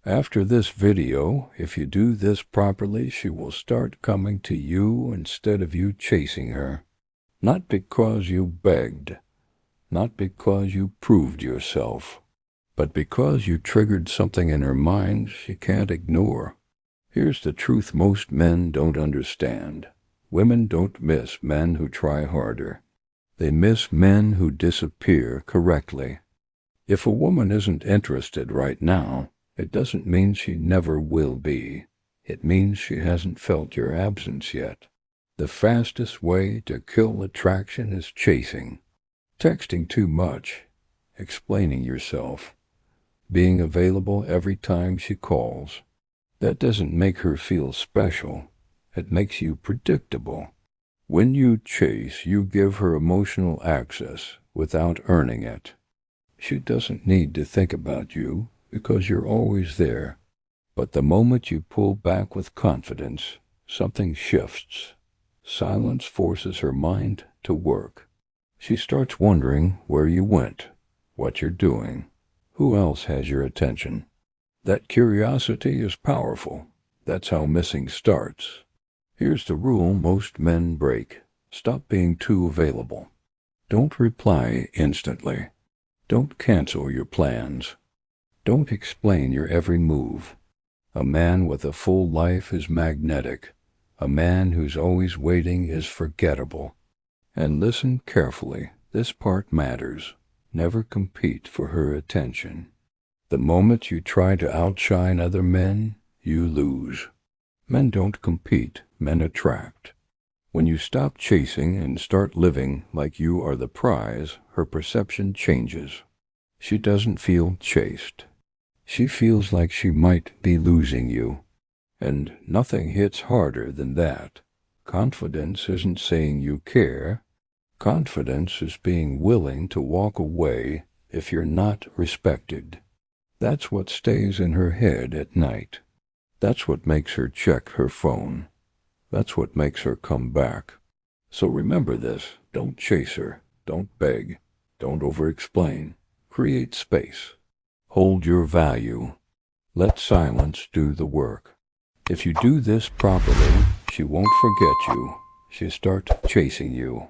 After this video, if you do this properly, she will start coming to you instead of you chasing her. Not because you begged, not because you proved yourself, but because you triggered something in her mind she can't ignore. Here's the truth most men don't understand. Women don't miss men who try harder. They miss men who disappear correctly. If a woman isn't interested right now, it doesn't mean she never will be. It means she hasn't felt your absence yet. The fastest way to kill attraction is chasing. Texting too much, explaining yourself, being available every time she calls. That doesn't make her feel special. It makes you predictable. When you chase, you give her emotional access without earning it. She doesn't need to think about you because you're always there. But the moment you pull back with confidence, something shifts. Silence forces her mind to work. She starts wondering where you went, what you're doing, who else has your attention. That curiosity is powerful. That's how missing starts. Here's the rule most men break. Stop being too available. Don't reply instantly. Don't cancel your plans. Don't explain your every move. A man with a full life is magnetic. A man who's always waiting is forgettable. And listen carefully. This part matters. Never compete for her attention. The moment you try to outshine other men, you lose. Men don't compete, men attract. When you stop chasing and start living like you are the prize, her perception changes. She doesn't feel chased. She feels like she might be losing you. And nothing hits harder than that. Confidence isn't saying you care. Confidence is being willing to walk away if you're not respected. That's what stays in her head at night. That's what makes her check her phone. That's what makes her come back. So remember this. Don't chase her. Don't beg. Don't over-explain. Create space. Hold your value. Let silence do the work. If you do this properly, she won't forget you. She'll start chasing you.